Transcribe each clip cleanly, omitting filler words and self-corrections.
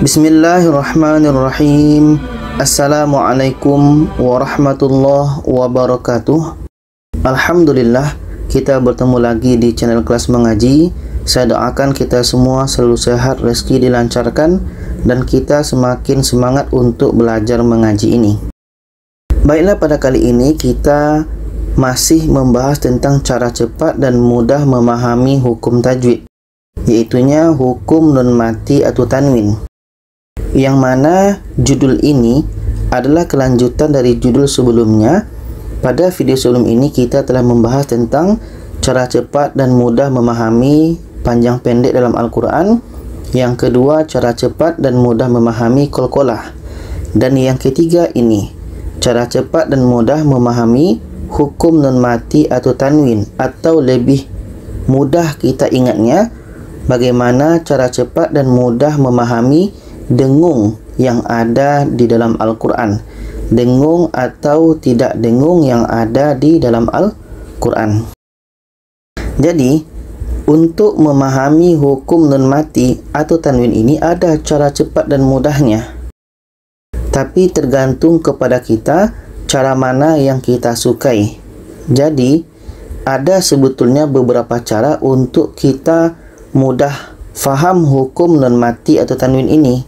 Bismillahirrahmanirrahim. Assalamualaikum warahmatullahi wabarakatuh. Alhamdulillah, kita bertemu lagi di channel kelas mengaji. Saya doakan kita semua selalu sehat, rezeki dilancarkan, dan kita semakin semangat untuk belajar mengaji ini. Baiklah, pada kali ini kita masih membahas tentang cara cepat dan mudah memahami hukum tajwid, yaitunya hukum nun mati atau tanwin, yang mana judul ini adalah kelanjutan dari judul sebelumnya. Pada video sebelum ini kita telah membahas tentang cara cepat dan mudah memahami panjang pendek dalam Al-Quran. Yang kedua, cara cepat dan mudah memahami qalqalah. Dan yang ketiga ini, cara cepat dan mudah memahami hukum nun mati atau tanwin, atau lebih mudah kita ingatnya, bagaimana cara cepat dan mudah memahami dengung yang ada di dalam Al-Quran, dengung atau tidak dengung yang ada di dalam Al-Quran. Jadi, untuk memahami hukum nun mati atau tanwin ini ada cara cepat dan mudahnya, tapi tergantung kepada kita cara mana yang kita sukai. Jadi, ada sebetulnya beberapa cara untuk kita mudah faham hukum nun mati atau tanwin ini.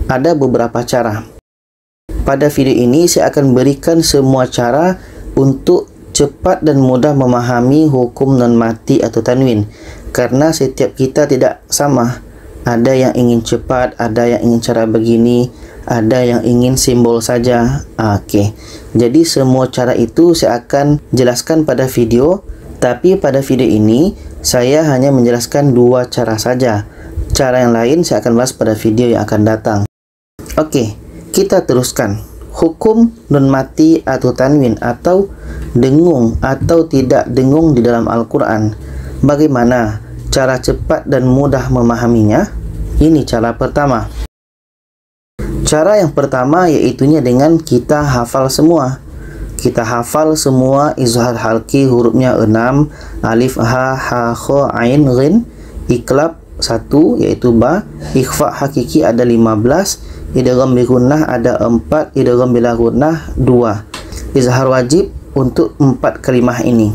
Ada beberapa cara. Pada video ini saya akan berikan semua cara untuk cepat dan mudah memahami hukum nun mati atau tanwin, karena setiap kita tidak sama. Ada yang ingin cepat, ada yang ingin cara begini, ada yang ingin simbol saja. Oke. Jadi semua cara itu saya akan jelaskan pada video, tapi pada video ini saya hanya menjelaskan dua cara saja. Cara yang lain saya akan bahas pada video yang akan datang. Oke, kita teruskan. Hukum nun mati atau tanwin, atau dengung atau tidak dengung di dalam Al-Quran. Bagaimana cara cepat dan mudah memahaminya? Ini cara pertama. Cara yang pertama yaitunya dengan kita hafal semua. Kita hafal semua izhar halki, hurufnya 6, alif, ha, kha, ain, ghin, iklab 1 yaitu ba, ikhfa hakiki ada 15, idgham bi gunnah ada 4, idgham bila gunnah 2. Izhar wajib untuk 4 kalimah ini.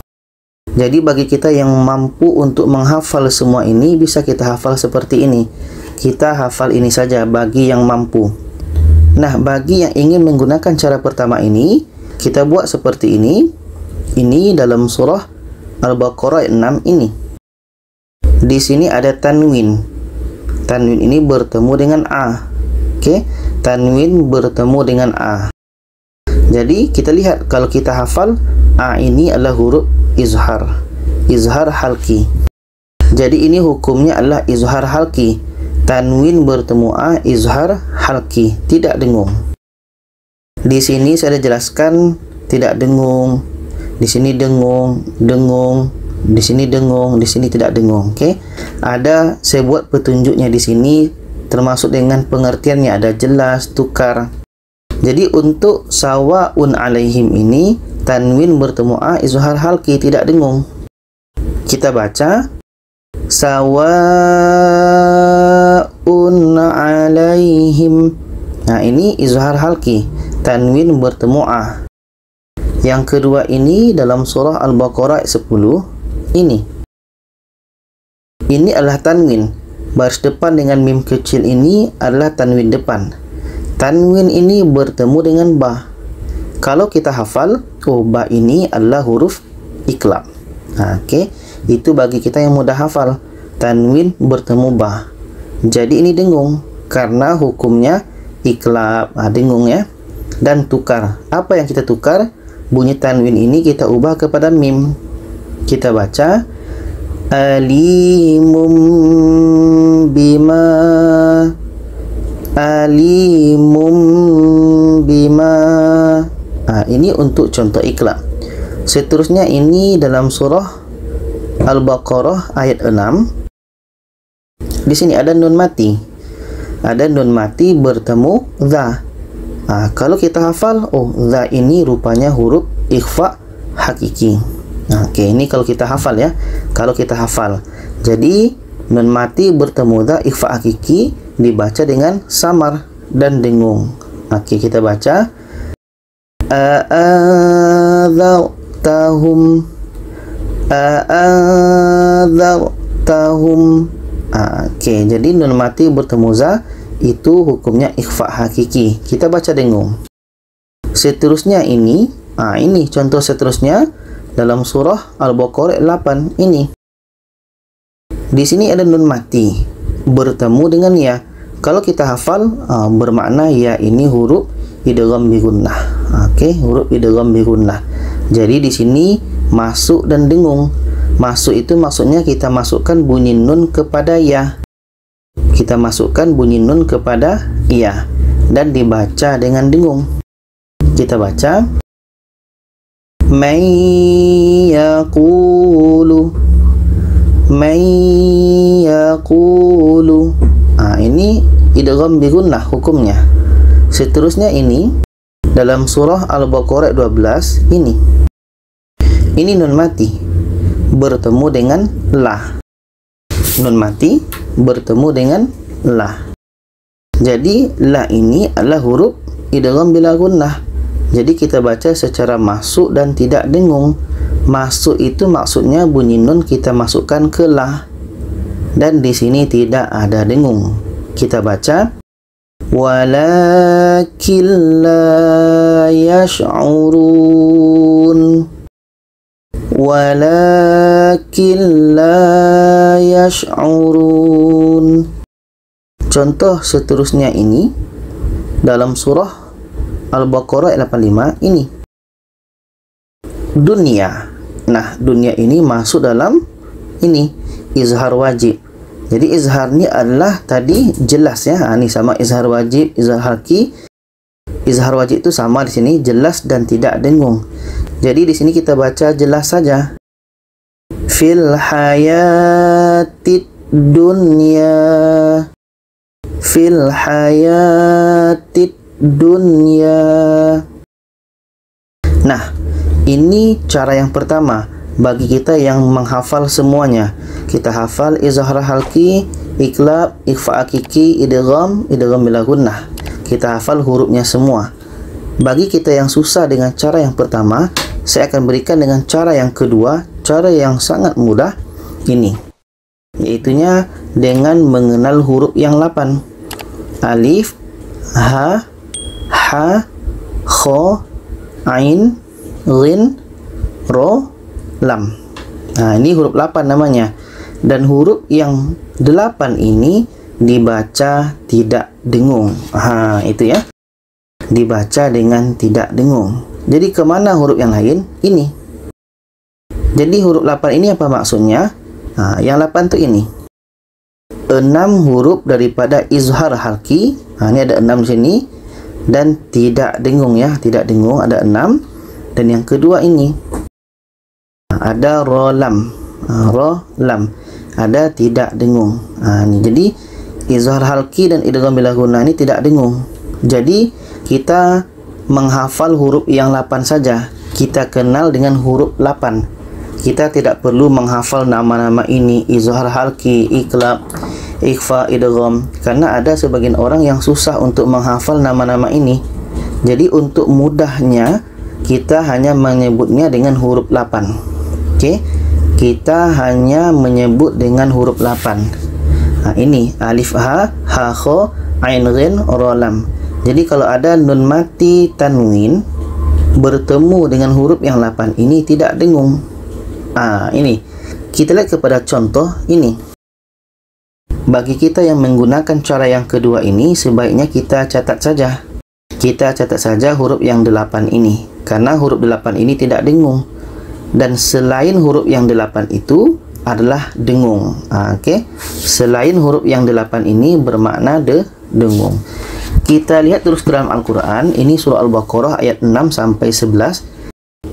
Jadi bagi kita yang mampu untuk menghafal semua ini, bisa kita hafal seperti ini. Kita hafal ini saja bagi yang mampu. Nah, bagi yang ingin menggunakan cara pertama ini, kita buat seperti ini. Ini dalam surah Al-Baqarah 6 ini. Di sini ada tanwin. Tanwin ini bertemu dengan a. Oke, tanwin bertemu dengan a. Jadi kita lihat, kalau kita hafal a ini adalah huruf izhar, izhar halki. Jadi ini hukumnya adalah izhar halki. Tanwin bertemu a, izhar halki, tidak dengung. Di sini saya jelaskan tidak dengung. Di sini dengung, dengung. Di sini dengung, di sini tidak dengung. Oke. Ada saya buat petunjuknya di sini, termasuk dengan pengertiannya, ada jelas, tukar. Jadi untuk sawaun alaihim ini, tanwin bertemu a, izhar halki, tidak dengung. Kita baca sawaun alaihim. Nah, ini izhar halki, tanwin bertemu a. Yang kedua ini dalam surah Al-Baqarah 10 ini. Ini adalah tanwin. Baris depan dengan mim kecil ini adalah tanwin depan. Tanwin ini bertemu dengan ba. Kalau kita hafal, oh, ba ini adalah huruf iklab. Oke, itu bagi kita yang mudah hafal. Tanwin bertemu ba. Jadi ini dengung karena hukumnya iklab. Dengung ya. Dan tukar. Apa yang kita tukar? Bunyi tanwin ini kita ubah kepada mim. Kita baca alimum bima, alimum bima. Ini untuk contoh iklab. Seterusnya ini dalam surah Al-Baqarah ayat 6. Di sini ada nun mati. Ada nun mati bertemu za. Kalau kita hafal, oh, za ini rupanya huruf ikhfa hakiki. Oke, ini kalau kita hafal ya. Kalau kita hafal. Jadi nun mati bertemu za ikhfa hakiki, dibaca dengan samar dan dengung. Okey, kita baca a'adzartahum a'adzartahum. Okey, jadi nun mati bertemu za itu hukumnya ikhfa hakiki. Kita baca dengung. Seterusnya ini, ini contoh seterusnya dalam surah Al-Baqarah 8 ini. Di sini ada nun mati bertemu dengan ya. Kalau kita hafal, bermakna ya ini huruf idgham bi gunnah. Okey, huruf idgham bi gunnah. Jadi di sini masuk dan dengung. Masuk itu maksudnya kita masukkan bunyi nun kepada ya. Kita masukkan bunyi nun kepada ya dan dibaca dengan dengung. Kita baca may yaqulu, may yaqulu. Ini idgham bi gunnah hukumnya. Seterusnya ini dalam surah Al-Baqarah 12 ini. Ini nun mati bertemu dengan lah. Nun mati bertemu dengan lah. Jadi lah ini adalah huruf idgham bila gunnah. Jadi kita baca secara masuk dan tidak dengung. Masuk itu maksudnya bunyi nun kita masukkan ke lah. Dan di sini tidak ada dengung. Kita baca walakin la yash'urun, walakin la yash'urun. Contoh seterusnya ini dalam surah Al-Baqarah 85 ini. Dunia. Nah, dunia ini masuk dalam ini izhar wajib. Jadi izharnya adalah tadi jelas ya. Ini sama izhar wajib, izhar halki. Izhar wajib itu sama di sini, jelas dan tidak dengung. Jadi di sini kita baca jelas saja. Fil hayatid dunya, fil hayatid dunya. Nah, ini cara yang pertama bagi kita yang menghafal semuanya. Kita hafal izhar halki, iqlab, ikhfa hakiki, idgham, idgham bila gunnah. Kita hafal hurufnya semua. Bagi kita yang susah dengan cara yang pertama, saya akan berikan dengan cara yang kedua, cara yang sangat mudah ini, yaitunya dengan mengenal huruf yang 8. Alif, ha, ha, kho, ain, ghin, ro, lam. Nah, ini huruf 8 namanya. Dan huruf yang 8 ini dibaca tidak dengung. Itu ya. Dibaca dengan tidak dengung. Jadi kemana huruf yang lain? Ini. Jadi huruf 8 ini apa maksudnya? Yang 8 tuh ini. 6 huruf daripada izhar halki. Ini ada 6 di sini. Dan tidak dengung ya. Tidak dengung ada 6. Dan yang kedua ini. Ada ro lam. Ro lam. Ada tidak dengung. Ini jadi izhar halki dan idgham bila gunnah ini tidak dengung. Jadi kita menghafal huruf yang 8 saja. Kita kenal dengan huruf 8. Kita tidak perlu menghafal nama-nama ini, izhar halki, iqlab, ikhfa, idgham, karena ada sebagian orang yang susah untuk menghafal nama-nama ini. Jadi untuk mudahnya kita hanya menyebutnya dengan huruf 8. Okey. Kita hanya menyebut dengan huruf 8. Ini alif ha, ha kho, ain ghin, ro lam. Jadi kalau ada nun mati tanwin bertemu dengan huruf yang 8 ini tidak dengung. Ini kita lihat kepada contoh ini. Bagi kita yang menggunakan cara yang kedua ini, sebaiknya kita catat saja. Kita catat saja huruf yang 8 ini, karena huruf 8 ini tidak dengung. Dan selain huruf yang 8 itu adalah dengung. Okey. Selain huruf yang 8 ini bermakna dengung. Kita lihat terus dalam Al-Quran. Ini surah Al-Baqarah ayat 6 sampai 11.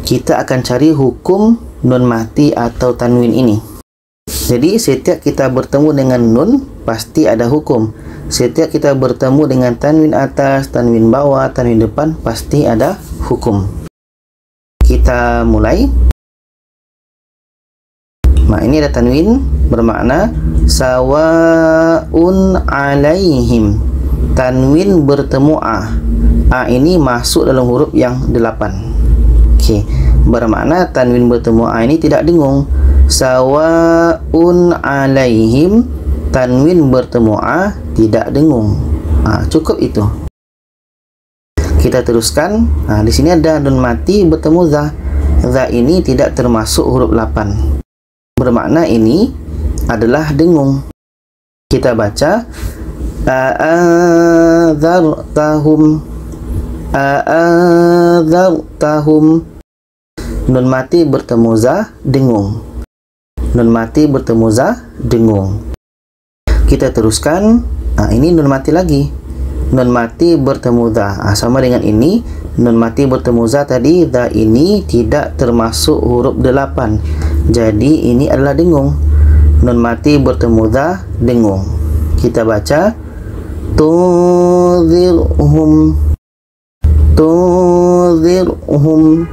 Kita akan cari hukum nun mati atau tanwin ini. Jadi setiap kita bertemu dengan nun pasti ada hukum. Setiap kita bertemu dengan tanwin atas, tanwin bawah, tanwin depan pasti ada hukum. Kita mulai. Ini ada tanwin bermakna sawaun alaihim. Tanwin bertemu a. A ini masuk dalam huruf yang 8. Okey, bermakna tanwin bertemu a ini tidak dengung. Sawaun alaihim, tanwin bertemu a tidak dengung. Cukup itu. Kita teruskan. Di sini ada nun mati bertemu za. Za ini tidak termasuk huruf 8. Bermakna ini adalah dengung. Kita baca a'adzartahum. A'adzartahum. Nun mati bertemu za, dengung. Nun mati bertemu za, dengung. Kita teruskan. Ini nun mati lagi. Nun mati bertemu za. Sama dengan ini. Nun mati bertemu za tadi. Za ini tidak termasuk huruf 8. Jadi ini adalah dengung. Nun mati bertemu za, dengung. Kita baca tunzirhum. Tunzirhum.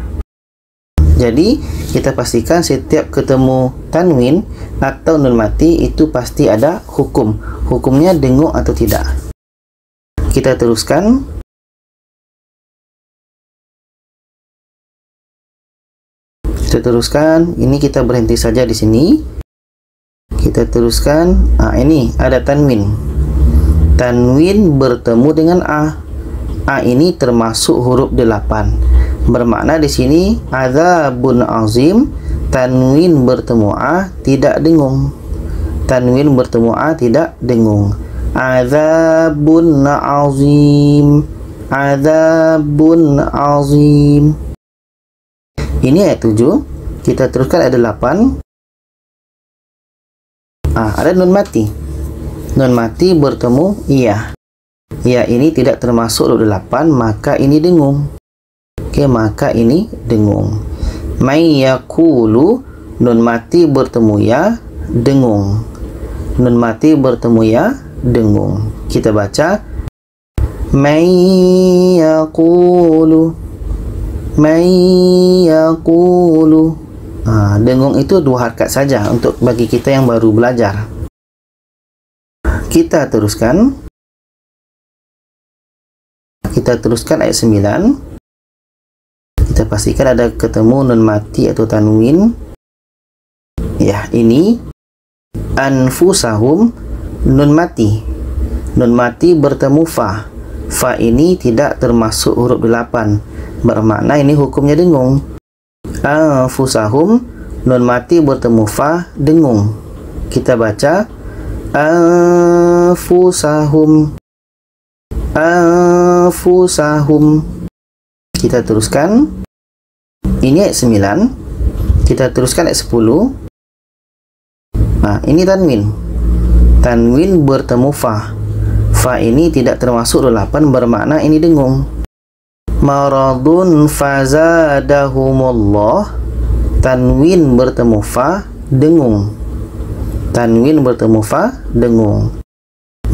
Jadi kita pastikan setiap ketemu tanwin atau nun mati itu pasti ada hukum. Hukumnya dengung atau tidak. Kita teruskan. Ini kita berhenti saja di sini. Kita teruskan. Ini ada tanwin. Tanwin bertemu dengan a. A ini termasuk huruf 8. Bermakna di sini adzabun azim. Tanwin bertemu a tidak dengung. Tanwin bertemu a tidak dengung. Adzabun azim. Adzabun azim. Ini ayat 7. Kita teruskan ayat 8. Ada nun mati. Nun mati bertemu iya. Iya ini tidak termasuk huruf 8, maka ini dengung. Okey, maka ini dengung. May yaqulu, nun mati bertemu ya, dengung. Nun mati bertemu ya, dengung. Kita baca may yaqulu. May yaqulu. Dengung itu 2 harakat saja untuk bagi kita yang baru belajar. Kita teruskan. Kita teruskan ayat 9. Kita pastikan ada ketemu nun mati atau tanwin. Ya, ini anfusahum, nun mati. Nun mati bertemu fa. Fa ini tidak termasuk huruf 8. Bermakna ini hukumnya dengung. Anfusahum, nun mati bertemu fa, dengung. Kita baca anfusahum. Anfusahum. Kita teruskan. Ini ayat 9. Kita teruskan ayat 10. Ini tanwin. Tanwin bertemu fa. Fa ini tidak termasuk 8, bermakna ini dengung. Maradun fazadahumullah. Tanwin bertemu fa, dengung. Tanwin bertemu fa, dengung.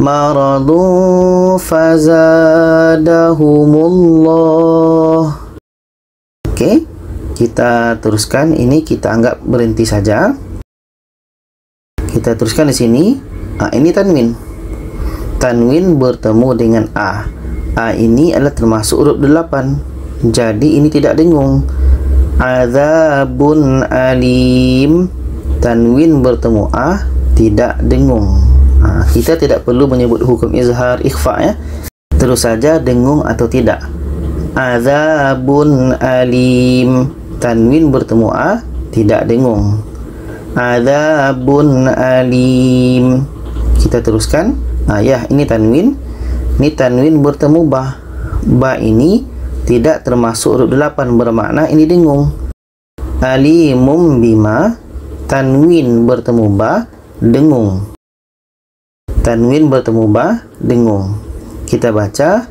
Maradun fazadahumullah. Okey, kita teruskan. Ini kita anggap berhenti saja. Kita teruskan di sini. Ini tanwin. Tanwin bertemu dengan a. A ini adalah termasuk huruf 8. Jadi ini tidak dengung. Adzabun alim. Tanwin bertemu a, tidak dengung. Kita tidak perlu menyebut hukum izhar, ikhfa ya. Terus saja dengung atau tidak. Adzabun alim. Tanwin bertemu a, tidak dengung. Adzabun alim. Kita teruskan. Ya, ini tanwin. Ini tanwin bertemu ba. Ba ini tidak termasuk huruf 8, bermakna ini dengung. Alimum bima. Tanwin bertemu ba, dengung. Tanwin bertemu ba, dengung. Kita baca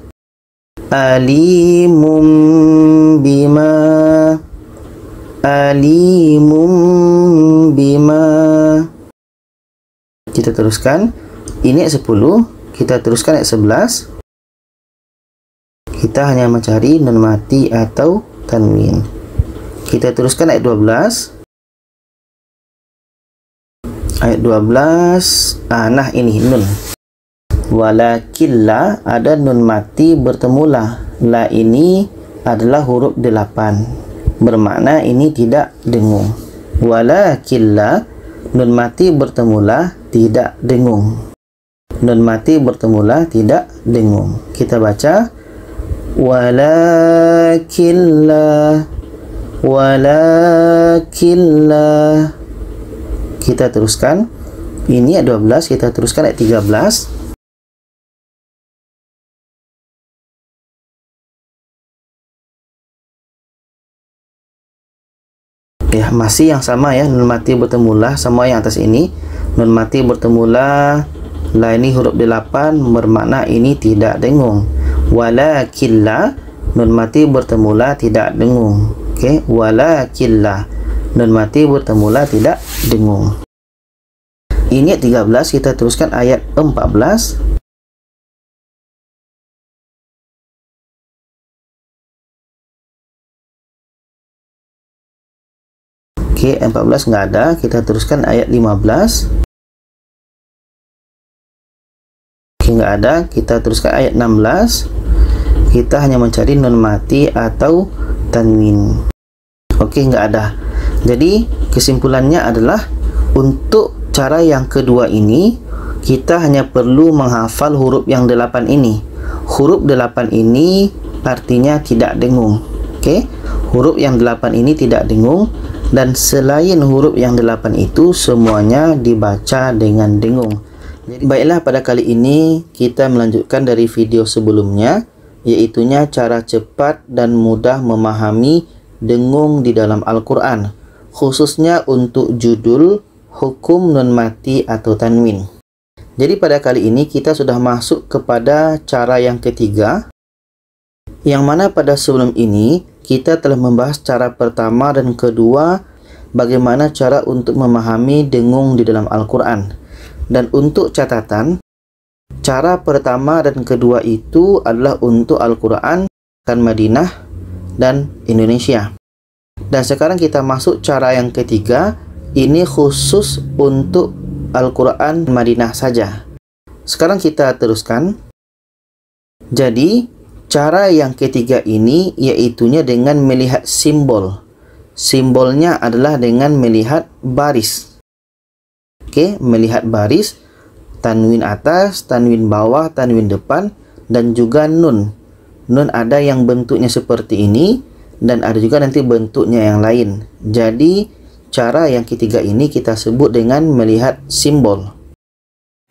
alimum bima. Alimum bima. Kita teruskan. Ini ayat 10. Kita teruskan ayat 11. Kita hanya mencari nun mati atau tanwin. Kita teruskan ayat 12. Ayat 12. Nah ini nun. Walakin la, ada nun mati bertemu la. La ini adalah huruf 8. Bermakna ini tidak dengung. Walakin la, nun mati bertemu la, tidak dengung. Nun mati bertemu la, tidak dengung. Kita baca walakin la, walakin la. Kita teruskan. Ini ayat 12, kita teruskan ayat 13. Ya, masih yang sama ya, nun mati bertemu la sama yang atas ini. Nun mati bertemu la, la ini huruf 8 bermakna ini tidak dengung. Walakin la, nun mati bertemu la tidak dengung. Okey, walakin la, nun mati bertemu la tidak dengung. Ini ayat 13, kita teruskan ayat 14. Okey, 14 nggak ada. Kita teruskan ayat 15. Okey, nggak ada. Kita teruskan ayat 16. Kita hanya mencari nun mati atau tanwin. Okey, nggak ada. Jadi kesimpulannya adalah untuk cara yang kedua ini kita hanya perlu menghafal huruf yang 8 ini. Huruf 8 ini artinya tidak dengung. Okey, huruf yang 8 ini tidak dengung. Dan selain huruf yang 8 itu semuanya dibaca dengan dengung. Baiklah, pada kali ini kita melanjutkan dari video sebelumnya, yaitunya cara cepat dan mudah memahami dengung di dalam Al-Quran, khususnya untuk judul hukum nun mati atau tanwin. Jadi pada kali ini kita sudah masuk kepada cara yang ketiga, yang mana pada sebelum ini kita telah membahas cara pertama dan kedua, bagaimana cara untuk memahami dengung di dalam Al-Quran. Dan untuk catatan, cara pertama dan kedua itu adalah untuk Al-Quran kan Madinah dan Indonesia. Dan sekarang kita masuk cara yang ketiga, ini khusus untuk Al-Quran Madinah saja. Sekarang kita teruskan. Jadi cara yang ketiga ini yaitunya dengan melihat simbol. Simbolnya adalah dengan melihat baris. Okey, melihat baris, tanwin atas, tanwin bawah, tanwin depan, dan juga nun. Nun ada yang bentuknya seperti ini, dan ada juga nanti bentuknya yang lain. Jadi cara yang ketiga ini kita sebut dengan melihat simbol.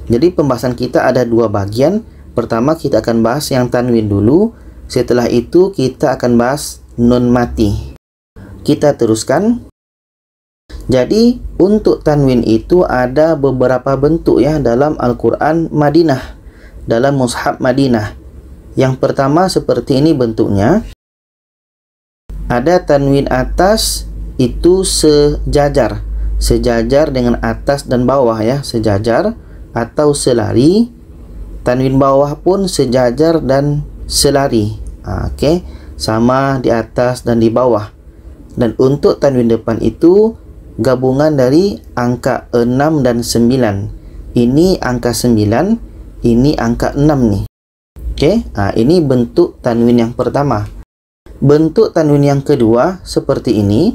Jadi pembahasan kita ada dua bagian. Pertama kita akan bahas yang tanwin dulu. Setelah itu kita akan bahas nun mati. Kita teruskan. Jadi untuk tanwin itu ada beberapa bentuk ya dalam Al-Quran Madinah, dalam Mushaf Madinah. Yang pertama seperti ini bentuknya. Ada tanwin atas itu sejajar. Sejajar dengan atas dan bawah ya, sejajar atau selari. Tanwin bawah pun sejajar dan selari. Okey, sama di atas dan di bawah. Dan untuk tanwin depan itu gabungan dari angka 6 dan 9. Ini angka 9, ini angka 6 nih. Okey, ini bentuk tanwin yang pertama. Bentuk tanwin yang kedua seperti ini.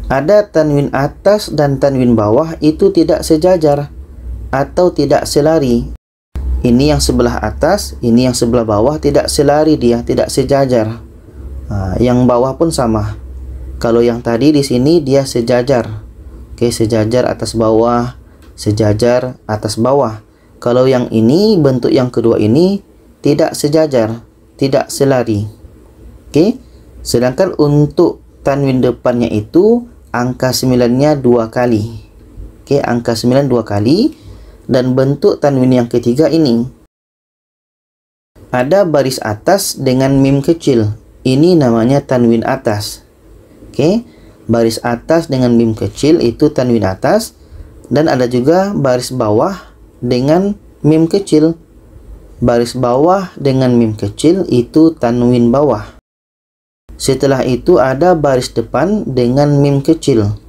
Ada tanwin atas dan tanwin bawah itu tidak sejajar atau tidak selari. Ini yang sebelah atas, ini yang sebelah bawah tidak selari dia, tidak sejajar. Yang bawah pun sama. Kalau yang tadi di sini dia sejajar. Oke, sejajar atas bawah, sejajar atas bawah. Kalau yang ini, bentuk yang kedua ini tidak sejajar, tidak selari. Oke. Sedangkan untuk tanwin depannya itu angka 9-nya 2 kali. Oke, angka 9 2 kali. Dan bentuk tanwin yang ketiga ini ada baris atas dengan mim kecil. Ini namanya tanwin atas. Oke, baris atas dengan mim kecil itu tanwin atas. Dan ada juga baris bawah dengan mim kecil. Baris bawah dengan mim kecil itu tanwin bawah. Setelah itu ada baris depan dengan mim kecil.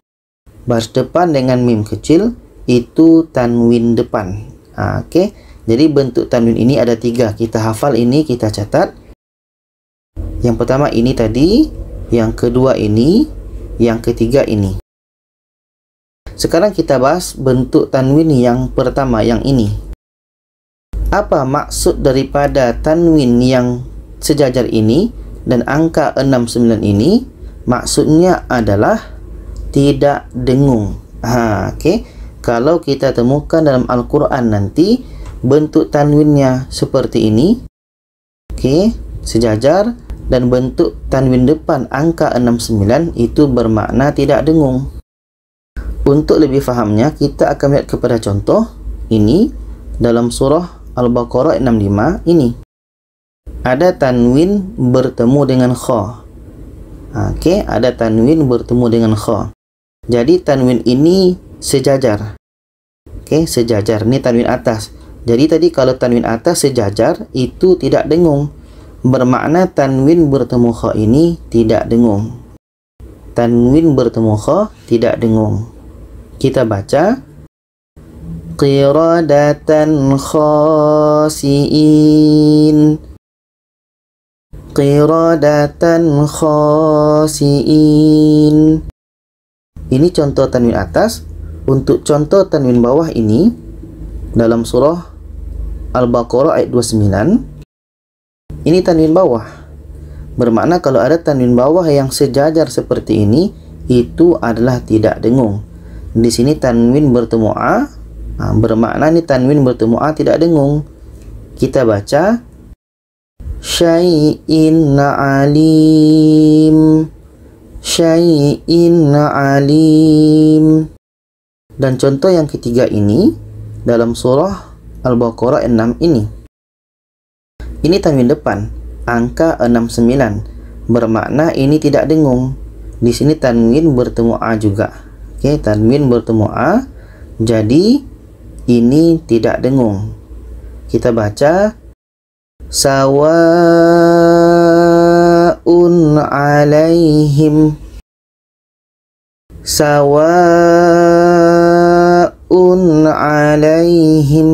baris depan dengan mim kecil itu tanwin depan. Okey. Jadi bentuk tanwin ini ada 3. Kita hafal ini, kita catat. Yang pertama ini tadi, yang kedua ini, yang ketiga ini. Sekarang kita bahas bentuk tanwin yang pertama, yang ini. Apa maksud daripada tanwin yang sejajar ini dan angka 69 ini? Maksudnya adalah tidak dengung. Okey. Kalau kita temukan dalam Al-Quran nanti bentuk tanwinnya seperti ini. Okey, sejajar, dan bentuk tanwin depan angka 69 itu bermakna tidak dengung. Untuk lebih fahamnya, kita akan lihat kepada contoh ini dalam surah Al-Baqarah 65 ini. Ada tanwin bertemu dengan kha. Okey, ada tanwin bertemu dengan kha. Jadi tanwin ini sejajar. Okey, sejajar. Ini tanwin atas. Jadi tadi kalau tanwin atas sejajar itu tidak dengung. Bermakna tanwin bertemu kha ini tidak dengung. Tanwin bertemu kha tidak dengung. Kita baca qiradatan khasiin. Qiradatan khasiin. Ini contoh tanwin atas. Untuk contoh tanwin bawah ini dalam surah Al-Baqarah ayat 29. Ini tanwin bawah. Bermakna kalau ada tanwin bawah yang sejajar seperti ini, itu adalah tidak dengung. Di sini tanwin bertemu a, bermakna ini tanwin bertemu a tidak dengung. Kita baca syai'in alim. Syai'in alim. Dan contoh yang ketiga ini dalam surah Al-Baqarah 6 ini. Ini tanwin depan angka 69. Bermakna ini tidak dengung. Di sini tanwin bertemu a juga. Okey, tanwin bertemu a. Jadi ini tidak dengung. Kita baca sawa'un alaihim. Sawa'un alaihim.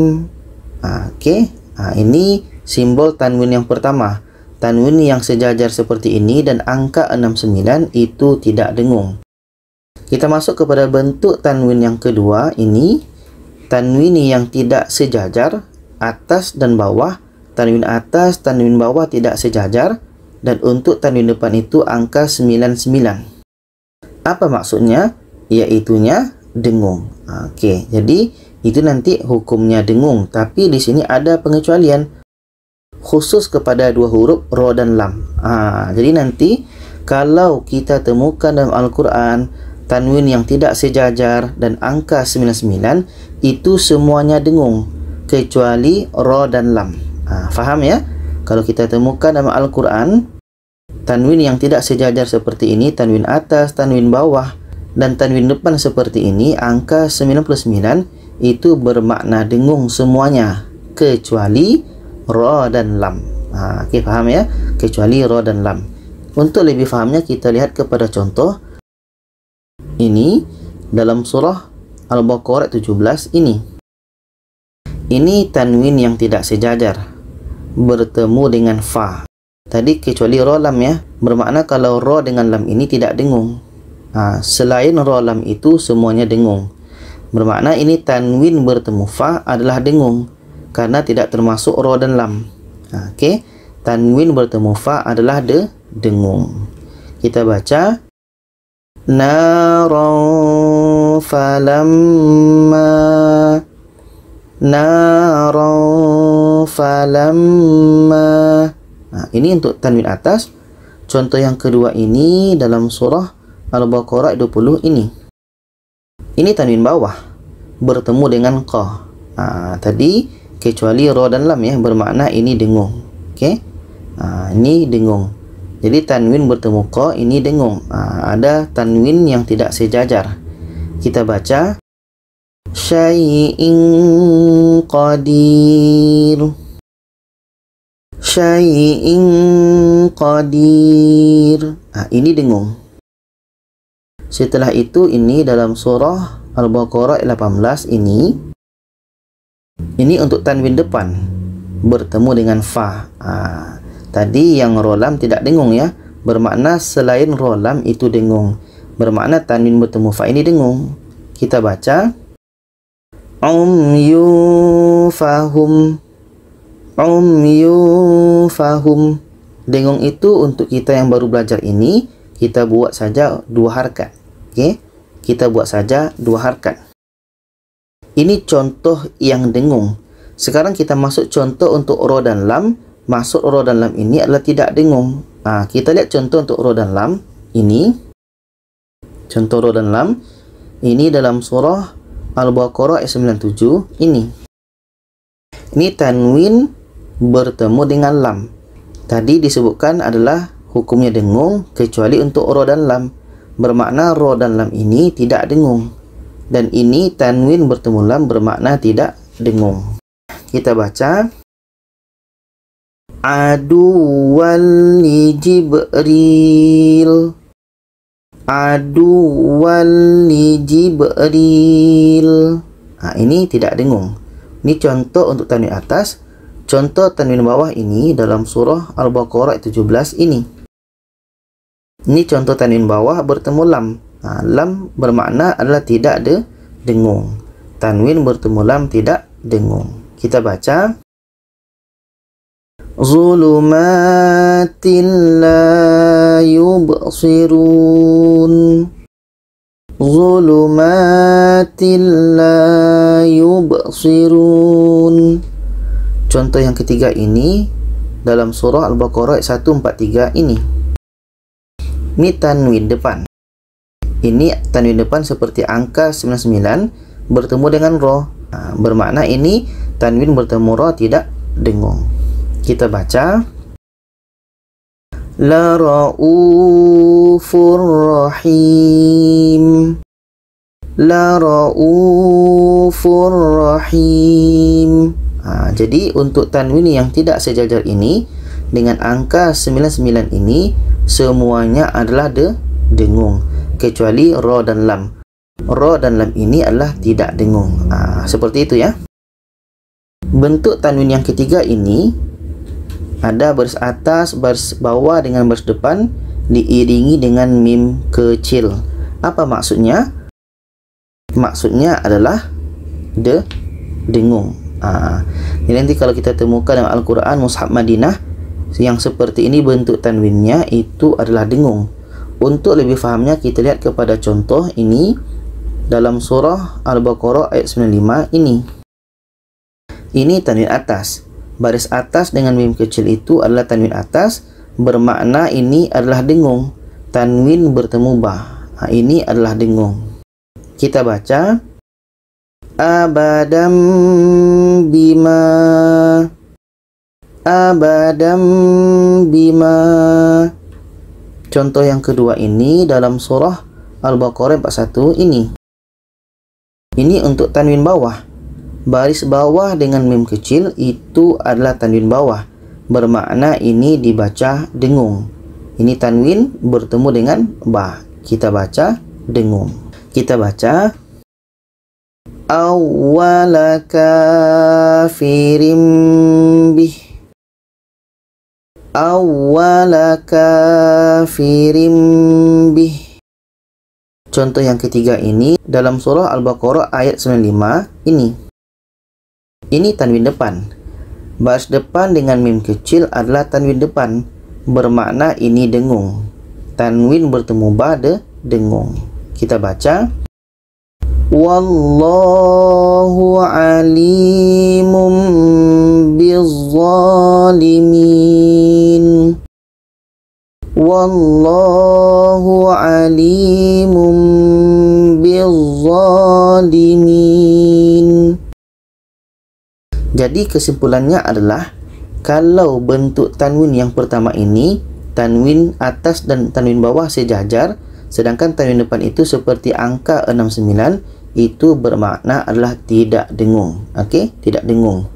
Okey, ini simbol tanwin yang pertama. Tanwin yang sejajar seperti ini dan angka 69 itu tidak dengung. Kita masuk kepada bentuk tanwin yang kedua ini. Tanwin yang tidak sejajar, atas dan bawah. Tanwin atas, tanwin bawah tidak sejajar. Dan untuk tanwin depan itu angka 99. Apa maksudnya? Iaitunya dengung. Okey, jadi itu nanti hukumnya dengung. Tapi di sini ada pengecualian khusus kepada dua huruf ra dan lam. Jadi nanti kalau kita temukan dalam Al-Quran tanwin yang tidak sejajar dan angka 99 itu semuanya dengung kecuali ra dan lam. Faham ya? Kalau kita temukan dalam Al-Quran tanwin yang tidak sejajar seperti ini, tanwin atas, tanwin bawah dan tanwin depan seperti ini, angka 99 itu bermakna dengung semuanya kecuali ra dan lam. Okey, faham ya? Kecuali ra dan lam. Untuk lebih fahamnya kita lihat kepada contoh ini dalam surah Al-Baqarah 17 ini. Ini tanwin yang tidak sejajar bertemu dengan fa. Tadi kecuali ra lam ya. Bermakna kalau ra dengan lam ini tidak dengung. Selain ra lam itu semuanya dengung. Bermakna ini tanwin bertemu fa adalah dengung karena tidak termasuk ra dan lam. Okey, tanwin bertemu fa adalah dengung. Kita baca naran falamma. Naran falamma. Ini untuk tanwin atas. Contoh yang kedua ini dalam surah Al-Baqarah 20 ini. Ini tanwin bawah bertemu dengan qa. Tadi kecuali ra dan lam ya, bermakna ini dengung. Okey. Ini dengung. Jadi tanwin bertemu qa ini dengung. Ada tanwin yang tidak sejajar. Kita baca syai'in qadir. Syai'in qadir. Ini dengung. Setelah itu ini dalam surah Al-Baqarah 18 ini untuk tanwin depan bertemu dengan fa. Tadi yang rolam tidak dengung ya, bermakna selain rolam itu dengung, bermakna tanwin bertemu fa ini dengung. Kita baca yufahum. Yufahum. Dengung itu untuk kita yang baru belajar ini, kita buat saja 2 harakat. Okey, kita buat saja 2 harakat. Ini contoh yang dengung. Sekarang kita masuk contoh untuk ro dan lam. Masuk ro dan lam ini adalah tidak dengung. Kita lihat contoh untuk ro dan lam ini. Contoh ro dan lam ini dalam surah Al-Baqarah ayat 97 ini. Ini tanwin bertemu dengan lam. Tadi disebutkan adalah hukumnya dengung kecuali untuk ro dan lam. Bermakna ro dan lam ini tidak dengung. Dan ini tanwin bertemu lam bermakna tidak dengung. Kita baca aduwal li Jibril. Aduwal li Jibril. Ini tidak dengung. Ini contoh untuk tanwin atas. Contoh tanwin bawah ini dalam surah Al-Baqarah 17 ini. Ini contoh tanwin bawah bertemu lam. Lam bermakna adalah tidak dengung. Tanwin bertemu lam tidak dengung. Kita baca zulumatin la yubsirun. Zulumatin la yubsirun. Contoh yang ketiga ini dalam surah Al-Baqarah 143 ini. Ini tanwin depan. Ini tanwin depan seperti angka 99 bertemu dengan ro. Bermakna ini tanwin bertemu ro tidak dengung. Kita baca la raufur rahim. La raufur rahim. Jadi untuk tanwin yang tidak sejajar ini dengan angka 99 ini semuanya adalah dengung kecuali ro dan lam. Ro dan lam ini adalah tidak dengung. Seperti itu ya. Bentuk tanwin yang ketiga ini ada baris atas, baris bawah dengan baris depan diiringi dengan mim kecil. Apa maksudnya? Maksudnya adalah dengung. Jadi nanti kalau kita temukan dalam Al-Quran Mushaf Madinah yang seperti ini bentuk tanwinnya itu adalah dengung. Untuk lebih fahamnya kita lihat kepada contoh ini dalam surah Al-Baqarah ayat 95 ini. Ini tanwin atas. Baris atas dengan mim kecil itu adalah tanwin atas, bermakna ini adalah dengung. Tanwin bertemu ba. Ini adalah dengung. Kita baca abadam bima. Abadam bima. Contoh yang kedua ini dalam surah Al-Baqarah 41 ini. Ini untuk tanwin bawah. Baris bawah dengan mim kecil itu adalah tanwin bawah. Bermakna ini dibaca dengung. Ini tanwin bertemu dengan ba. Kita baca dengung. Kita baca awwala kafirim bih. Awwala kafirim bih. Contoh yang ketiga ini dalam surah Al-Baqarah ayat 95 ini. Ini tanwin depan. Baris depan dengan mim kecil adalah tanwin depan. Bermakna ini dengung. Tanwin bertemu ba dengung. Kita baca wallahu alimum bizzalimin. Wallahu alimum bizzalimin. Jadi kesimpulannya adalah kalau bentuk tanwin yang pertama ini tanwin atas dan tanwin bawah sejajar, sedangkan tanwin depan itu seperti angka 69, itu bermakna adalah tidak dengung. Okey, tidak dengung.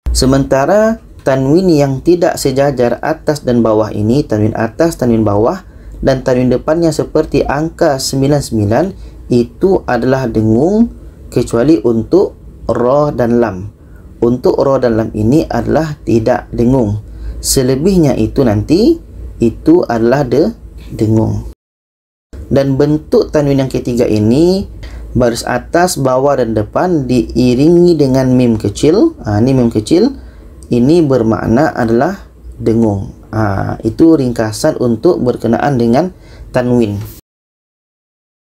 Sementara tanwin yang tidak sejajar atas dan bawah ini, tanwin atas, tanwin bawah dan tanwin depannya seperti angka 99, itu adalah dengung kecuali untuk ra dan lam. Untuk ra dan lam ini adalah tidak dengung. Selebihnya itu nanti itu adalah dengung. Dan bentuk tanwin yang ketiga ini, baris atas, bawah dan depan diiringi dengan mim kecil. Ini mim kecil, ini bermakna adalah dengung. Itu ringkasan untuk berkenaan dengan tanwin.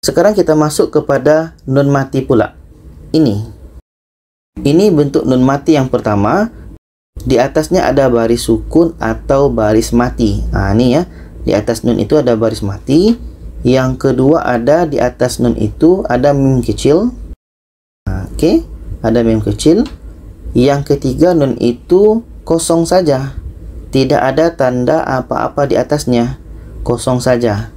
Sekarang kita masuk kepada nun mati pula. Ini bentuk nun mati yang pertama. Di atasnya ada baris sukun atau baris mati. Ini ya, di atas nun itu ada baris mati. Yang kedua ada di atas nun itu ada mim kecil. Oke, ada mim kecil. Yang ketiga nun itu kosong saja, tidak ada tanda apa-apa di atasnya, kosong saja.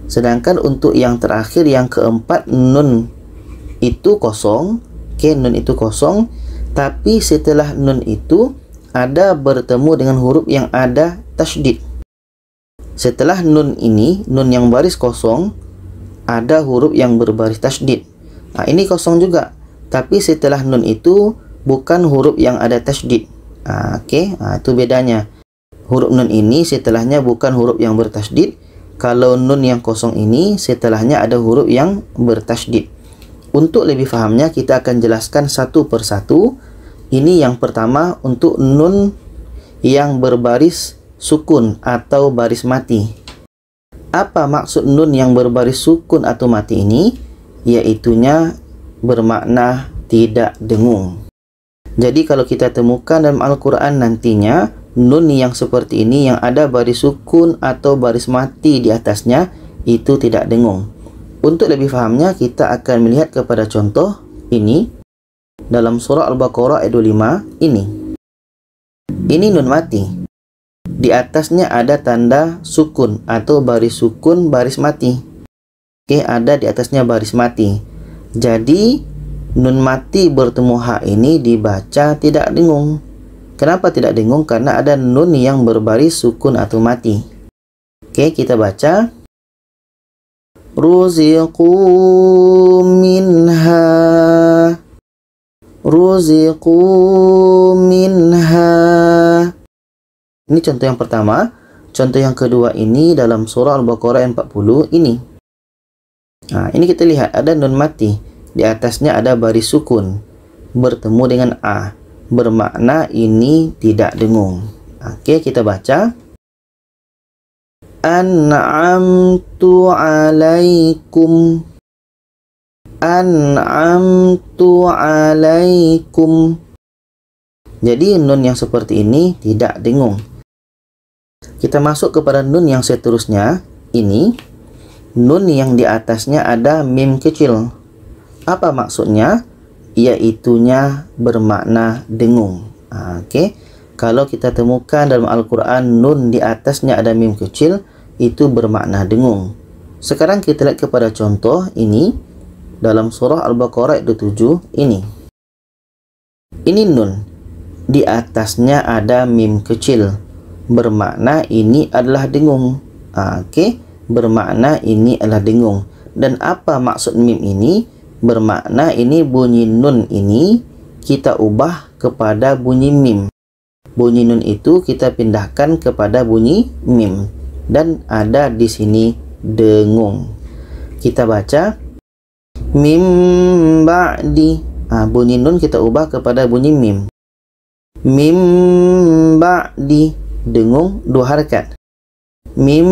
Sedangkan untuk yang terakhir, yang keempat, nun itu kosong. Oke, nun itu kosong, tapi setelah nun itu ada bertemu dengan huruf yang ada tasydid. Setelah nun ini, nun yang baris kosong, ada huruf yang berbaris tasydid. Ini kosong juga, tapi setelah nun itu bukan huruf yang ada tasydid. Oke, itu bedanya. Huruf nun ini setelahnya bukan huruf yang bertasydid. Kalau nun yang kosong ini setelahnya ada huruf yang bertasydid. Untuk lebih fahamnya kita akan jelaskan satu persatu. Ini yang pertama untuk nun yang berbaris sukun atau baris mati. Apa maksud nun yang berbaris sukun atau mati ini? Yaitunya bermakna tidak dengung. Jadi kalau kita temukan dalam Al-Quran nantinya, nun yang seperti ini yang ada baris sukun atau baris mati di atasnya, itu tidak dengung. Untuk lebih fahamnya kita akan melihat kepada contoh ini dalam surah Al-Baqarah ayat 25 ini. Ini nun mati. Di atasnya ada tanda sukun atau baris sukun baris mati. Oke, ada di atasnya baris mati. Jadi nun mati bertemu ha ini dibaca tidak dengung. Kenapa tidak dengung? Karena ada nun yang berbaris sukun atau mati. Oke, kita baca. Ruziqu minha. Ruziqu minha. Ini contoh yang pertama. Contoh yang kedua ini dalam surah Al-Baqarah 40 ini. Ini kita lihat ada nun mati. Di atasnya ada baris sukun bertemu dengan a. Bermakna ini tidak dengung. Oke, kita baca. An'amtu alaikum. An'amtu alaikum. Jadi nun yang seperti ini tidak dengung. Kita masuk kepada nun yang seterusnya. Ini nun yang di atasnya ada mim kecil. Apa maksudnya? Yaitunya bermakna dengung. Oke. Kalau kita temukan dalam Al-Quran nun di atasnya ada mim kecil, itu bermakna dengung. Sekarang kita lihat kepada contoh ini dalam surah Al-Baqarah ayat 27 ini. Ini nun di atasnya ada mim kecil, bermakna ini adalah dengung. Oke, bermakna ini adalah dengung. Dan apa maksud mim ini? Bermakna ini bunyi nun ini kita ubah kepada bunyi mim. Bunyi nun itu kita pindahkan kepada bunyi mim. Dan ada di sini dengung. Kita baca mim ba'di. Bunyi nun kita ubah kepada bunyi mim. Mim ba'di. Dengung dua harakat. Mim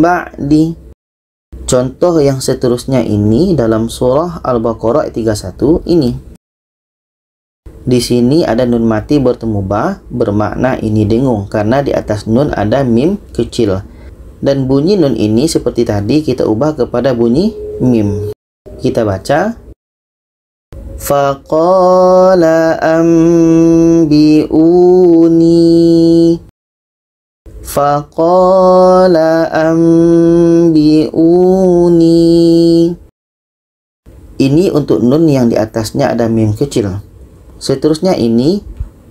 ba'di. Contoh yang seterusnya ini dalam surah Al-Baqarah 31 ini. Di sini ada nun mati bertemu ba, bermakna ini dengung karena di atas nun ada mim kecil. Dan bunyi nun ini seperti tadi kita ubah kepada bunyi mim. Kita baca. Faqala ambi'uni. Faqala ambi'uni. Ini untuk nun yang di atasnya ada mim kecil. Seterusnya ini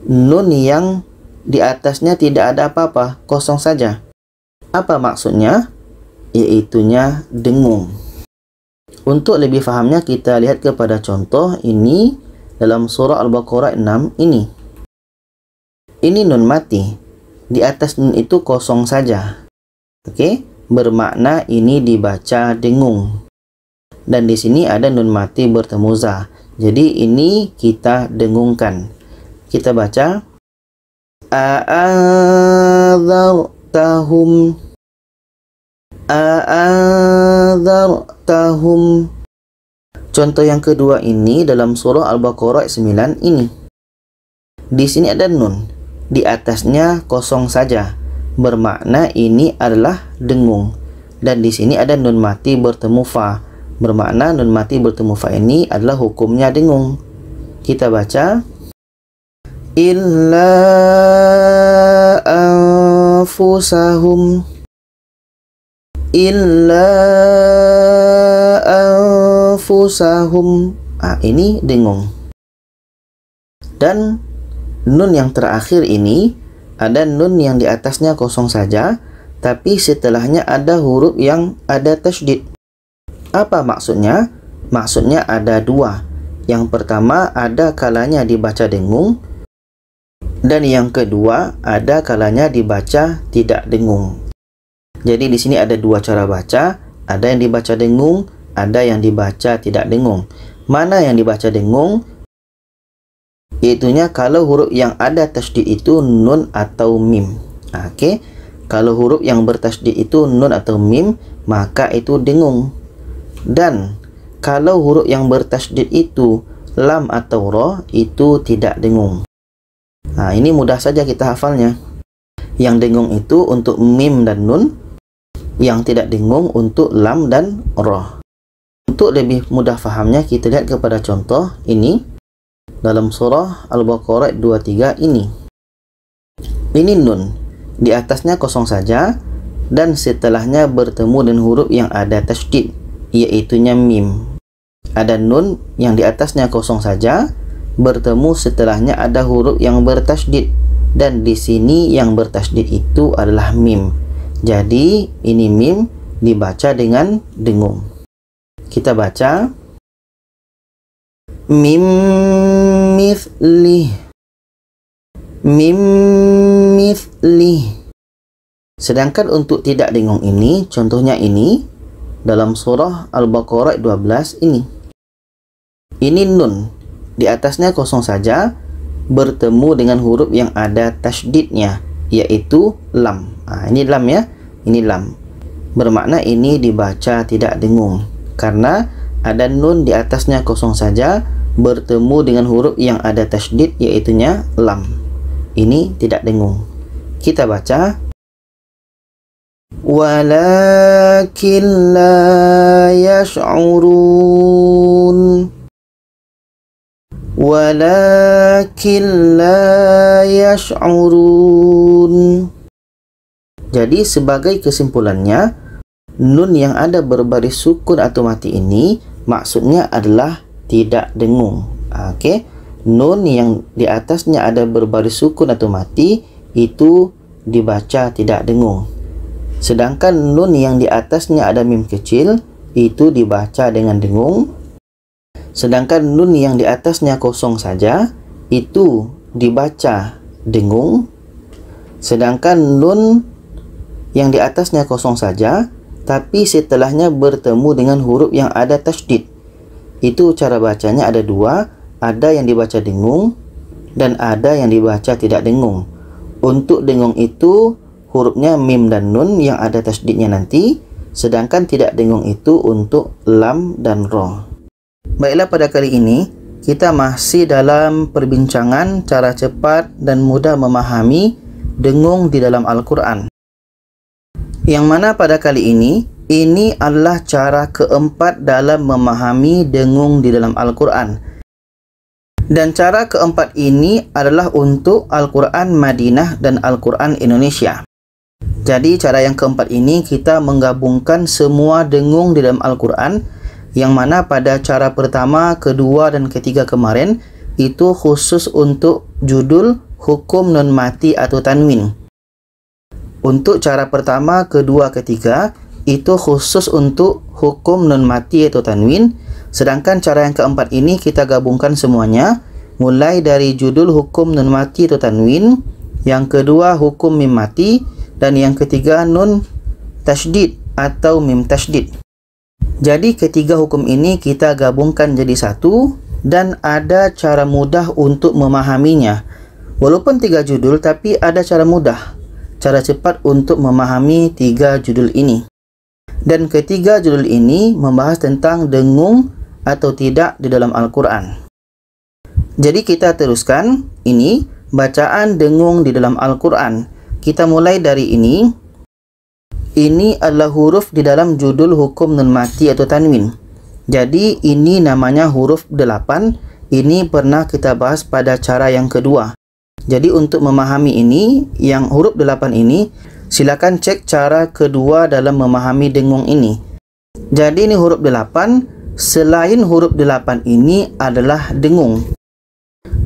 nun yang di atasnya tidak ada apa-apa, kosong saja. Apa maksudnya? iaitunya dengung. Untuk lebih fahamnya, kita lihat kepada contoh ini dalam surah Al-Baqarah 6 ini. Ini nun mati. Di atas nun itu kosong saja. Okey, bermakna ini dibaca dengung. Dan di sini ada nun mati bertemu za. Jadi ini kita dengungkan. Kita baca a'adzartahum a'adzartahum. Contoh yang kedua ini dalam surah Al-Baqarah 9 ini. Di sini ada nun, di atasnya kosong saja, bermakna ini adalah dengung. Dan di sini ada nun mati bertemu fa, bermakna nun mati bertemu fa ini adalah hukumnya dengung. Kita baca illa anfusahum illa anfusahum. Ini dengung. Dan nun yang terakhir ini ada nun yang di atasnya kosong saja, tapi setelahnya ada huruf yang ada tasydid. Apa maksudnya? Maksudnya ada dua. Yang pertama ada kalanya dibaca dengung, dan yang kedua ada kalanya dibaca tidak dengung. Jadi di sini ada dua cara baca, ada yang dibaca dengung, ada yang dibaca tidak dengung. Mana yang dibaca dengung? Iaitunya kalau huruf yang ada tasydid itu nun atau mim. Okey, kalau huruf yang bertasydid itu nun atau mim, maka itu dengung. Dan kalau huruf yang bertasydid itu lam atau ra, itu tidak dengung. Ini mudah saja kita hafalnya. Yang dengung itu untuk mim dan nun, yang tidak dengung untuk lam dan ra. Untuk lebih mudah fahamnya, kita lihat kepada contoh ini dalam surah Al-Baqarah 23 ini. Ini nun, di atasnya kosong saja, dan setelahnya bertemu dengan huruf yang ada tasydid, iaitunya mim. Ada nun yang di atasnya kosong saja, bertemu setelahnya ada huruf yang bertasydid, dan di sini yang bertasydid itu adalah mim. Jadi ini mim dibaca dengan dengung. Kita baca mim mithlih, mim mithlih. Sedangkan untuk tidak dengung ini, contohnya ini dalam surah Al-Baqarah 12 ini. Ini nun, di atasnya kosong saja, bertemu dengan huruf yang ada tasydidnya, yaitu lam. Ini lam ya, ini lam. Bermakna ini dibaca tidak dengung, karena ada nun di atasnya kosong saja, bertemu dengan huruf yang ada tasydid, iaitunya lam. Ini tidak dengung. Kita baca walakin la yash'urun, walakin la yash'urun. Jadi sebagai kesimpulannya, nun yang ada berbaris sukun atau mati ini maksudnya adalah tidak dengung. Okey, nun yang di atasnya ada berbaris sukun atau mati itu dibaca tidak dengung. Sedangkan nun yang di atasnya ada mim kecil itu dibaca dengan dengung. Sedangkan nun yang di atasnya kosong saja itu dibaca dengung. Sedangkan nun yang di atasnya kosong saja tapi setelahnya bertemu dengan huruf yang ada tasydid, itu cara bacanya ada dua. Ada yang dibaca dengung dan ada yang dibaca tidak dengung. Untuk dengung itu hurufnya mim dan nun yang ada tasydidnya nanti, sedangkan tidak dengung itu untuk lam dan ra. Baiklah, pada kali ini kita masih dalam perbincangan cara cepat dan mudah memahami dengung di dalam Al-Quran. Yang mana pada kali ini adalah cara keempat dalam memahami dengung di dalam Al-Quran. Dan cara keempat ini adalah untuk Al-Quran Madinah dan Al-Quran Indonesia. Jadi cara yang keempat ini kita menggabungkan semua dengung di dalam Al-Quran, yang mana pada cara pertama, kedua dan ketiga kemarin itu khusus untuk judul hukum nun mati atau tanwin. Untuk cara pertama, kedua, ketiga itu khusus untuk hukum nun mati atau tanwin. Sedangkan cara yang keempat ini kita gabungkan semuanya, mulai dari judul hukum nun mati atau tanwin, yang kedua hukum mim mati, dan yang ketiga nun tasydid atau mim tasydid. Jadi ketiga hukum ini kita gabungkan jadi satu, dan ada cara mudah untuk memahaminya. Walaupun 3 judul, tapi ada cara mudah, cara cepat untuk memahami 3 judul ini. Dan ketiga judul ini membahas tentang dengung atau tidak di dalam Al-Quran. Jadi kita teruskan, ini bacaan dengung di dalam Al-Quran. Kita mulai dari ini. Ini adalah huruf di dalam judul hukum nun mati atau tanwin. Jadi ini namanya huruf 8. Ini pernah kita bahas pada cara yang kedua. Jadi untuk memahami ini, yang huruf 8 ini, silakan cek cara kedua dalam memahami dengung ini. Jadi ini huruf 8, selain huruf 8 ini adalah dengung.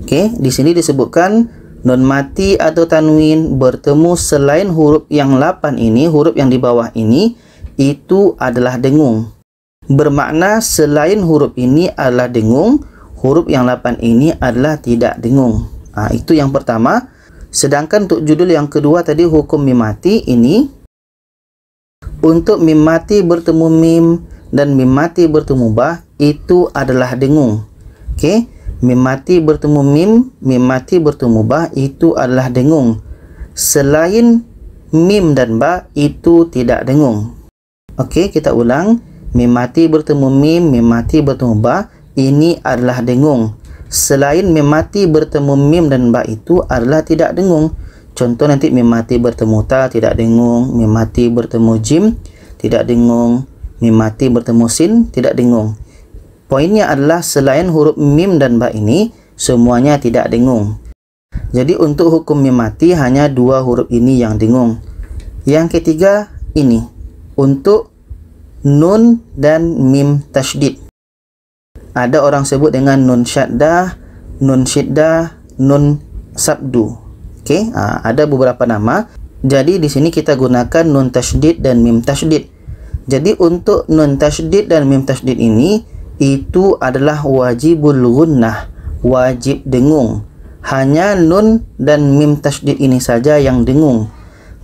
Oke, di sini disebutkan nun mati atau tanwin bertemu selain huruf yang 8 ini, huruf yang di bawah ini, itu adalah dengung. Bermakna selain huruf ini adalah dengung, huruf yang 8 ini adalah tidak dengung. Itu yang pertama. Sedangkan untuk judul yang kedua tadi, hukum mim mati ini, untuk mim mati bertemu mim dan mim mati bertemu ba, itu adalah dengung. Oke, mim mati bertemu mim mati bertemu ba, itu adalah dengung. Selain mim dan ba, itu tidak dengung. Oke, kita ulang. Mim mati bertemu mim mati bertemu ba, ini adalah dengung. Selain mim mati bertemu mim dan ba itu adalah tidak dengung. Contoh nanti mim mati bertemu ta, tidak dengung. Mim mati bertemu jim, tidak dengung. Mim mati bertemu sin, tidak dengung. Poinnya adalah selain huruf mim dan ba ini, semuanya tidak dengung. Jadi untuk hukum mim mati hanya 2 huruf ini yang dengung. Yang ketiga ini, untuk nun dan mim tasydid. Ada orang sebut dengan nun syaddah, nun syiddah, nun sabdu. Oke, ada beberapa nama. Jadi di sini kita gunakan nun tasydid dan mim tasydid. Jadi untuk nun tasydid dan mim tasydid ini, itu adalah wajibul gunnah, wajib dengung. Hanya nun dan mim tasydid ini saja yang dengung.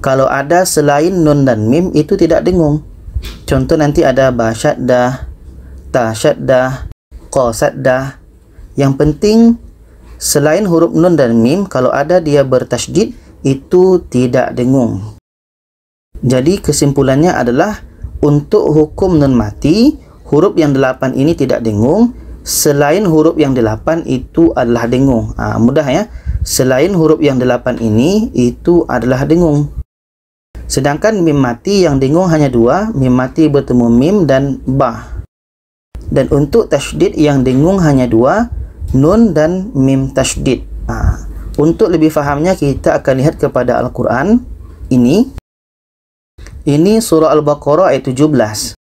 Kalau ada selain nun dan mim, itu tidak dengung. Contoh nanti ada ba syaddah, ta syaddah, qa saddah. Yang penting selain huruf nun dan mim, kalau ada dia bertasydid, itu tidak dengung. Jadi kesimpulannya adalah untuk hukum nun mati, huruf yang 8 ini tidak dengung. Selain huruf yang 8 itu adalah dengung. Mudah ya. Selain huruf yang 8 ini, itu adalah dengung. Sedangkan mim mati yang dengung hanya 2, mim mati bertemu mim dan ba. Dan untuk tasydid yang dengung hanya 2, nun dan mim tasydid. Untuk lebih fahamnya kita akan lihat kepada Al-Quran. Ini surah Al-Baqarah ayat 17.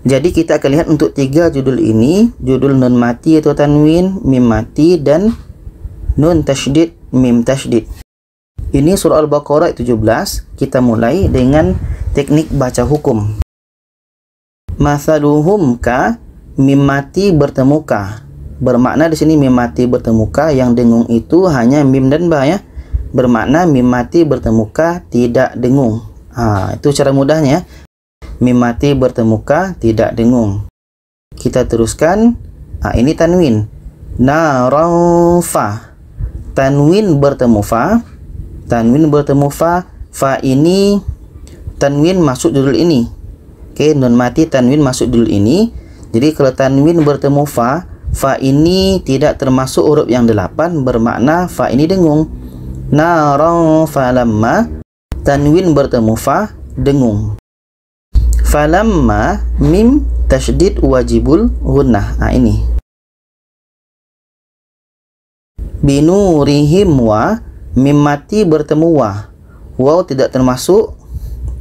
Jadi kita akan lihat untuk 3 judul ini, judul nun mati atau tanwin, mim mati, dan nun tasydid, mim tasydid. Ini surah Al-Baqarah ayat 17. Kita mulai dengan teknik baca hukum. Mathaluhum ka, mim mati bertemu ka. Bermakna di sini mim mati bertemu ka, yang dengung itu hanya mim dan ba ya. Bermakna mim mati bertemu ka tidak dengung. Itu cara mudahnya. Mim mati bertemu ka tidak dengung. Kita teruskan. Ini tanwin. Naran fa. Tanwin bertemu fa. Tanwin bertemu fa. Fa ini tanwin masuk judul ini. Oke, nun mati tanwin masuk judul ini. Jadi kalau tanwin bertemu fa, fa ini tidak termasuk huruf yang 8, bermakna fa ini dengung. Naran falamma, tanwin bertemu fa, dengung. Falamma, mim tasydid wajibul gunnah. Ini. Binurihim wa, mim mati bertemu wa. Waw tidak termasuk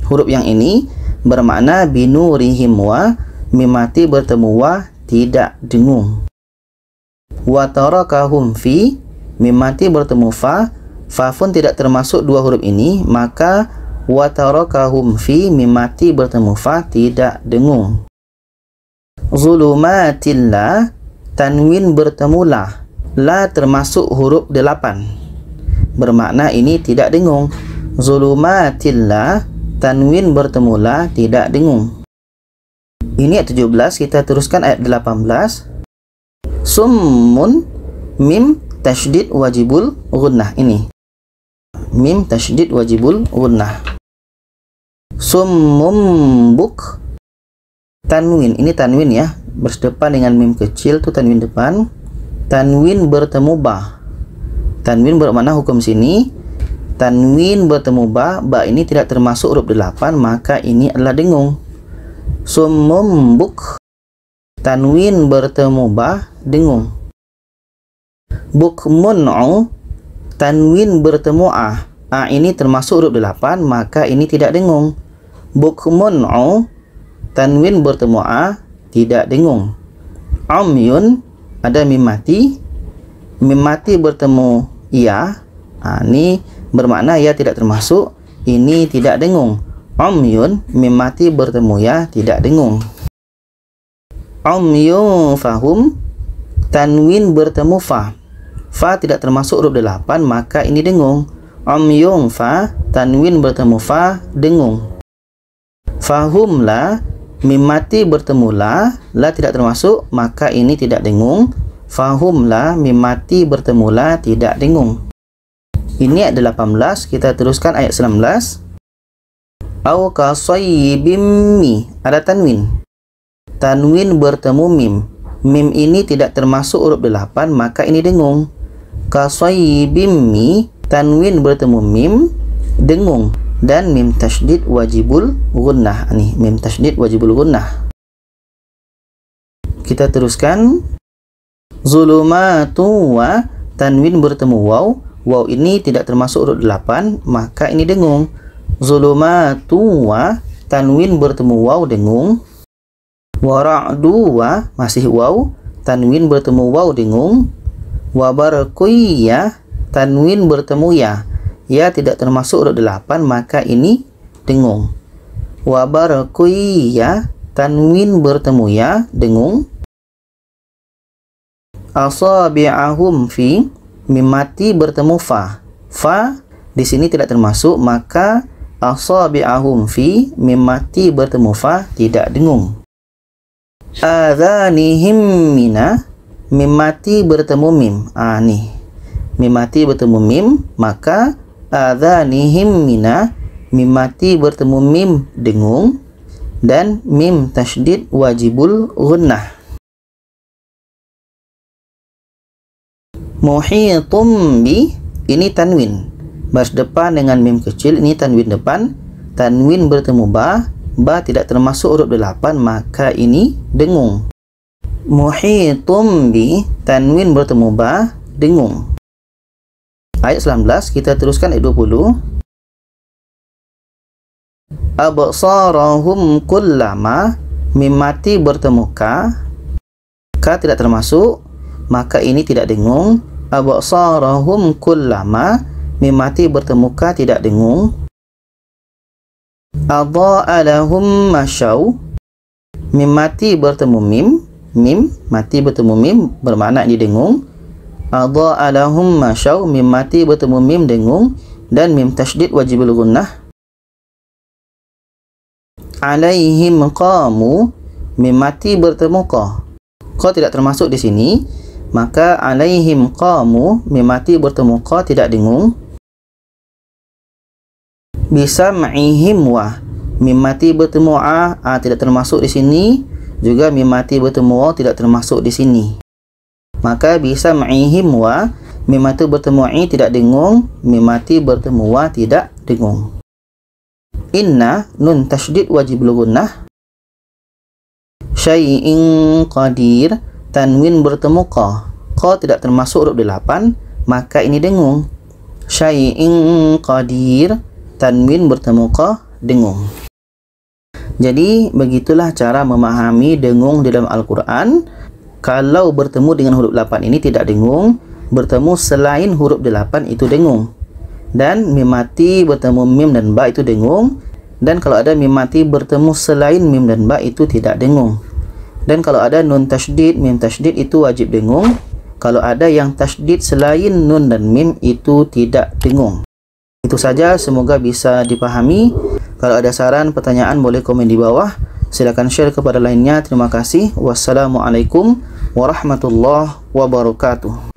huruf yang ini, bermakna binurihim wa, mim mati bertemu wa, tidak dengung. Wa tarakahum fi, mim mati bertemu fa, fa pun tidak termasuk 2 huruf ini, maka wa tarakahum fi, mim mati bertemu fa tidak dengung. Zulumatillah, tanwin bertemu la, la termasuk huruf 8, bermakna ini tidak dengung. Zulumatillah, tanwin bertemu la tidak dengung. Ini ayat 17, kita teruskan ayat 18. Summun, mim tasydid wajibul gunnah. Ini mim tasydid wajibul gunnah. Summum buk, tanwin, ini tanwin ya, berdepan dengan mim kecil tu tanwin depan. Tanwin bertemu ba, tanwin bermakna hukum sini tanwin bertemu ba, ba ini tidak termasuk huruf 8, maka ini adalah dengung. Summum buk, tanwin bertemu ba dengung. Bukmun'u, tanwin bertemu a, a ini termasuk huruf 8, maka ini tidak dengung. Bukmun'u, tanwin bertemu a tidak dengung. Umyun, ada mim mati, mim mati bertemu ya, ini bermakna ya tidak termasuk, ini tidak dengung. Umyun, mim mati bertemu ya tidak dengung. Umyun fahum, tanwin bertemu fa, fa tidak termasuk huruf 8, maka ini dengung. Umyun fa, tanwin bertemu fa dengung. Fahum la, mim mati bertemu la, la tidak termasuk, maka ini tidak dengung. Fahum la, mim mati bertemu la tidak dengung. Ini ayat 18, kita teruskan ayat 19. Au kasayyibim mi, ada tanwin, tanwin bertemu mim, mim ini tidak termasuk huruf 8, maka ini dengung. Kasayyibim mi, tanwin bertemu mim dengung, dan mim tasydid wajibul gunnah. Nih mim tasydid wajibul gunnah. Kita teruskan. Zulumatu wa, tanwin bertemu waw, waw ini tidak termasuk huruf 8, maka ini dengung. Zulumatu wa, tanwin bertemu waw dengung. Wara'du wa, masih waw, tanwin bertemu waw dengung. Wabarqiyya, tanwin bertemu ya, ya tidak termasuk huruf 8, maka ini dengung. Wabarqiyya, tanwin bertemu ya dengung. Asabi'ahum fi, mim mati bertemu fa, fa di sini tidak termasuk, maka asabi'ahum fi, mim mati bertemu fa tidak dengung. Adhanihim mina, mim mati bertemu mim, nih mim mati bertemu mim, maka adhanihim mina, mim mati bertemu mim dengung, dan mim tasydid wajibul gunnah. Muhitum bi, ini tanwin baris depan dengan mim kecil, ini tanwin depan, tanwin bertemu ba, ba tidak termasuk huruf 8, maka ini dengung. Muhitum bi, tanwin bertemu ba dengung. Ayat 19, kita teruskan ayat 20. Absarahum kullama, mim mati bertemu ka, ka tidak termasuk, maka ini tidak dengung. Absarahum kullama, mim mati bertemu ka tidak dengung. Adha'a lahum masyaw, mim mati bertemu mim, mim mati bertemu mim bermakna ini dengung. Adha'a lahum masyaw, mim mati bertemu mim dengung, dan mim tasydid wajibul gunnah. Alaihim qamu, mim mati bertemu qa, qa tidak termasuk di sini, maka alaihim qamu, mim mati bertemu qa tidak dengung. Bisa ma'ihim wa, mim mati bertemu a, tidak termasuk di sini, juga mim mati bertemu wa tidak termasuk di sini. Maka bisa ma'ihim wa, mim mati bertemu i tidak dengung, mim mati bertemu wa tidak dengung. Inna, nun tasydid wajibul gunnah. Syai'in qadir, tanwin bertemu qa, qa tidak termasuk huruf 8, maka ini dengung. Syai'in qadir, tanwin bertemu qa dengung. Jadi begitulah cara memahami dengung di dalam Al-Quran. Kalau bertemu dengan huruf 8 ini tidak dengung, bertemu selain huruf 8 itu dengung. Dan mim mati bertemu mim dan ba itu dengung. Dan kalau ada mim mati bertemu selain mim dan ba itu tidak dengung. Dan kalau ada nun tasydid, mim tasydid itu wajib dengung. Kalau ada yang tasydid selain nun dan mim itu tidak dengung. Itu saja, semoga bisa dipahami. Kalau ada saran, pertanyaan boleh komen di bawah. Silakan share kepada lainnya. Terima kasih. Wassalamualaikum warahmatullahi wabarakatuh.